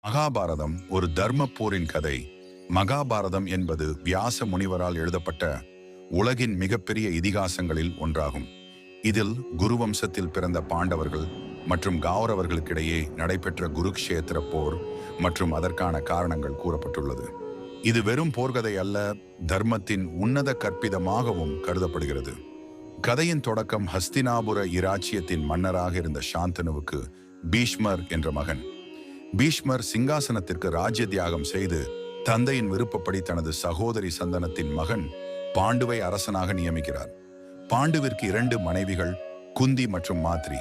மகாபாரதம் ஒரு தர்ம போரின் கதை. மகாபாரதம் என்பது வியாச முனிவரால் எழுதப்பட்ட உலகின் மிகப்பெரிய இதிகாசங்களில் ஒன்றாகும். இதில் குருவம்சத்தில் பிறந்த பாண்டவர்கள் மற்றும் கௌரவர்களுக்கிடையே நடைபெற்ற குருக்ஷேத்திர போர் மற்றும் அதற்கான காரணங்கள் கூறப்பட்டுள்ளது. இது வெறும் போர்க்கதை அல்ல, தர்மத்தின் உன்னத கற்பிதமாகவும் கருதப்படுகிறது. கதையின் தொடக்கம் ஹஸ்தினாபுர இராச்சியத்தின் மன்னராக இருந்த சாந்தனுவுக்கு பீஷ்மர் என்ற மகன். பீஷ்மர் சிங்காசனத்திற்கு ராஜ்ய தியாகம் செய்து தந்தையின் விருப்பப்படி தனது சகோதரி சந்தனத்தின் மகன் பாண்டுவை அரசனாக நியமிக்கிறார். பாண்டுவிற்கு 2 மனைவிகள், குந்தி மற்றும் மாத்ரி.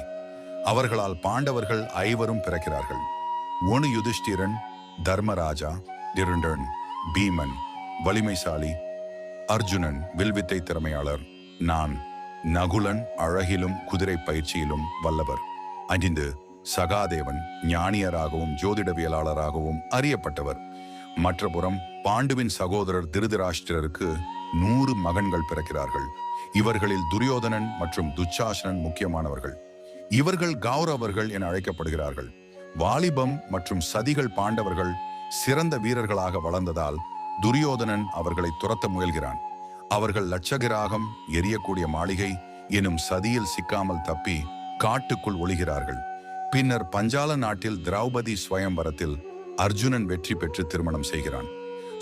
அவர்களால் பாண்டவர்கள் 5 பிறக்கிறார்கள். 1 யுதிஷ்டிரன், தர்மராஜா, 2 பீமன் வலிமைசாலி, அர்ஜுனன் வில்வித்தை திறமையாளர், நான் நகுலன் அழகிலும் குதிரை பயிற்சியிலும் வல்லவர், 5 சகாதேவன் ஞானியராகவும் ஜோதிடவியலாளராகவும் அறியப்பட்டவர். மற்றபுறம் பாண்டுவின் சகோதரர் திருதராஷ்டிரருக்கு 100 மகன்கள் பிறக்கிறார்கள். இவர்களில் துரியோதனன் மற்றும் துச்சாசனன் முக்கியமானவர்கள். இவர்கள் கௌரவர்கள் என அழைக்கப்படுகிறார்கள். வாலிபம் மற்றும் சதிகள் பாண்டவர்கள் சிறந்த வீரர்களாக வளர்ந்ததால் துரியோதனன் அவர்களை துரத்த முயல்கிறான். அவர்கள் லட்சகிராகம், எரியக்கூடிய மாளிகை எனும் சதியில் சிக்காமல் தப்பி காட்டுக்குள் ஒளிகிறார்கள். பின்னர் பஞ்சால நாட்டில் திரௌபதி ஸ்வயம்பரத்தில் அர்ஜுனன் வெற்றி பெற்று திருமணம் செய்கிறான்.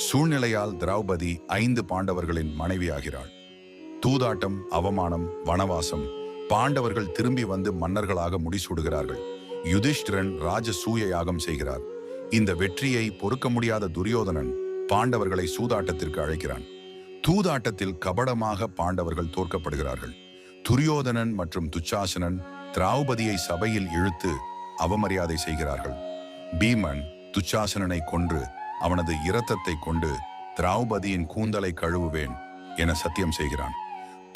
சூழ்நிலையால் திரௌபதி 5 பாண்டவர்களின் மனைவியாகிறாள். தூதாட்டம், அவமானம், வனவாசம். பாண்டவர்கள் திரும்பி வந்து மன்னர்களாக முடிசூடுகிறார்கள். யுதிஷ்டிரன் ராஜசூய யாகம் செய்கிறார். இந்த வெற்றியை பொறுக்க முடியாத துரியோதனன் பாண்டவர்களை சூதாட்டத்திற்கு அழைக்கிறான். தூதாட்டத்தில் கபடமாக பாண்டவர்கள் தோற்கப்படுகிறார்கள். துரியோதனன் மற்றும் துச்சாசனன் திரௌபதியை சபையில் இழுத்து அவமரியாதை செய்கிறார்கள். பீமன் துச்சாசனனை கொன்று அவனது இரத்தத்தை கொண்டு திரௌபதியின் கூந்தலை கழுவுவேன் என சத்தியம் செய்கிறான்.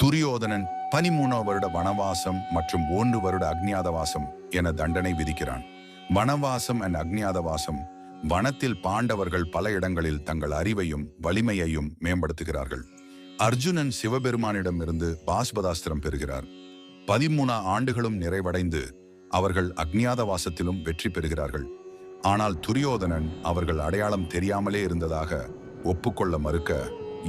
துரியோதனன் 13 வருட வனவாசம் மற்றும் 1 வருட அக்ஞாதவாசம் என தண்டனை விதிக்கிறான். வனவாசம் and அக்ஞாதவாசம். வனத்தில் பாண்டவர்கள் பல இடங்களில் தங்கள் அறிவையும் வலிமையையும் மேம்படுத்துகிறார்கள். அர்ஜுனன் சிவபெருமானிடமிருந்து பாஸ்பதாஸ்திரம் பெறுகிறார். 13 ஆண்டுகளும் நிறைவடைந்து அவர்கள் அக்ஞாதவாசத்திலும் வெற்றி பெறுகிறார்கள். ஆனால் துரியோதனன் அவர்கள் அடையாளம் தெரியாமலே இருந்ததாக ஒப்புக்கொள்ள மறுக்க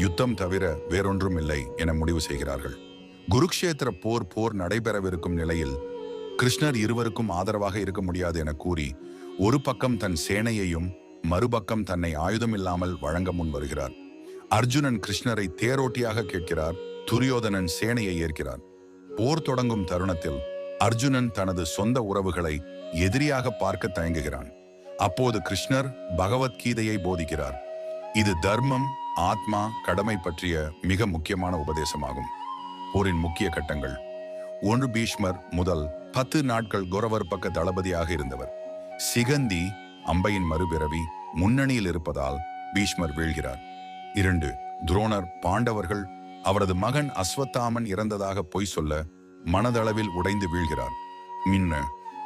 யுத்தம் தவிர வேறொன்றும் இல்லை என முடிவு செய்கிறார்கள். குருக்ஷேத்திர போர் நடைபெறவிருக்கும் நிலையில் கிருஷ்ணர் இருவருக்கும் ஆதரவாக இருக்க முடியாது என கூறி ஒரு பக்கம் தன் சேனையையும் மறுபக்கம் தன்னை ஆயுதம் இல்லாமல் வழங்க முன் வருகிறார். அர்ஜுனன் கிருஷ்ணரை தேரோட்டியாக கேட்கிறார். துரியோதனன் சேனையை ஏற்கிறார். போர் தொடங்கும் தருணத்தில் அர்ஜுனன் தனது சொந்த உறவுகளை எதிரியாக பார்க்க தயங்குகிறான். அப்போது கிருஷ்ணர் பகவத்கீதையை போதிக்கிறார். இது தர்மம், ஆத்மா, கடமை பற்றிய மிக முக்கியமான உபதேசமாகும். போரின் முக்கிய கட்டங்கள். 1 பீஷ்மர் முதல் 10 நாட்கள் கௌரவர் பக்க தளபதியாக இருந்தவர். சிகந்தி அம்பையின் மறுபிறவி முன்னணியில் இருப்பதால் பீஷ்மர் வீழ்கிறார். 2 துரோணர் பாண்டவர்கள் அவரது மகன் அஸ்வத்தாமன் இறந்ததாக பொய் சொல்ல மனதளவில் உடைந்து வீழ்கிறார்.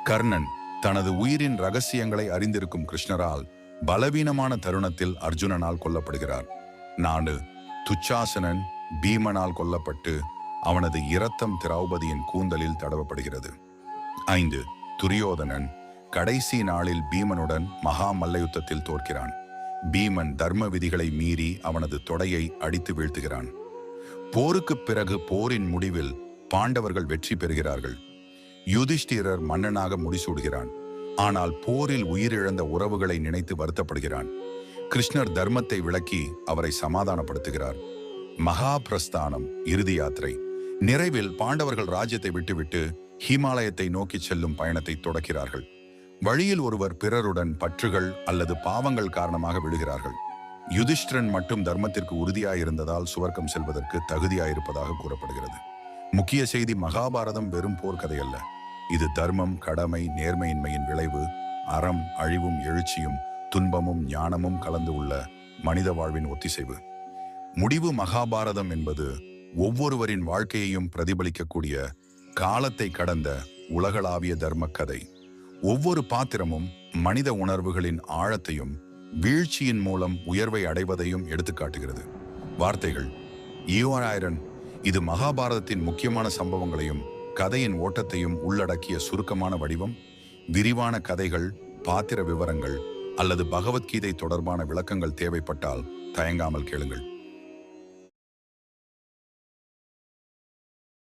கர்ணன் தனது உயிரின் ரகசியங்களை அறிந்திருக்கும் கிருஷ்ணரால் பலவீனமான தருணத்தில் அர்ஜுனனால் கொல்லப்படுகிறார். 4 துச்சாசனன் பீமனால் கொல்லப்பட்டு அவனது இரத்தம் திரௌபதியின் கூந்தலில் தடவப்படுகிறது. 5 துரியோதனன் கடைசி நாளில் பீமனுடன் மகா மல்லயுத்தத்தில் தோற்கிறான். பீமன் தர்ம விதிகளை மீறி அவனது தொடையை அடித்து வீழ்த்துகிறான். போருக்கு பிறகு போரின் முடிவில் பாண்டவர்கள் வெற்றி பெறுகிறார்கள். யுதிஷ்டிரர் மன்னனாக முடிசூடுகிறான். ஆனால் போரில் உயிரிழந்த உறவுகளை நினைத்து வருத்தப்படுகிறான். கிருஷ்ணர் தர்மத்தை விளக்கி அவரை சமாதானப்படுத்துகிறார். மகாபிரஸ்தானம், இறுதி யாத்திரை. நிறைவில் பாண்டவர்கள் ராஜ்யத்தை விட்டுவிட்டு ஹிமாலயத்தை நோக்கி செல்லும் பயணத்தை தொடக்கிறார்கள். வழியில் ஒருவர் பிறருடன் பற்றுகள் அல்லது பாவங்கள் காரணமாக விழுகிறார்கள். யுதிஷ்டிரன் மட்டும் தர்மத்திற்கு உறுதியாயிருந்ததால் சுவர்க்கம் செல்வதற்கு தகுதியாயிருப்பதாக கூறப்படுகிறது. முக்கிய செய்தி, மகாபாரதம் வெறும் போர்க்கதை அல்ல. இது தர்மம், கடமை, நேர்மையின்மையின் விளைவு, அறம், அழிவும் எழுச்சியும் துன்பமும் ஞானமும் கலந்து உள்ள மனித வாழ்வின் ஒத்திசைவு. முடிவு. மகாபாரதம் என்பது ஒவ்வொருவரின் வாழ்க்கையையும் பிரதிபலிக்கக்கூடிய காலத்தை கடந்த உலகளாவிய தர்ம கதை. ஒவ்வொரு பாத்திரமும் மனித உணர்வுகளின் ஆழத்தையும் வீழ்ச்சியின் மூலம் உயர்வை அடைவதையும் எடுத்துக்காட்டுகிறது. வார்த்தைகள். ஈவராயரன். இது மகாபாரதத்தின் முக்கியமான சம்பவங்களையும் கதையின் ஓட்டத்தையும் உள்ளடக்கிய சுருக்கமான வடிவம். விரிவான கதைகள், பாத்திர விவரங்கள், அல்லது பகவத்கீதை தொடர்பான விளக்கங்கள் தேவைப்பட்டால் தயங்காமல் கேளுங்கள்.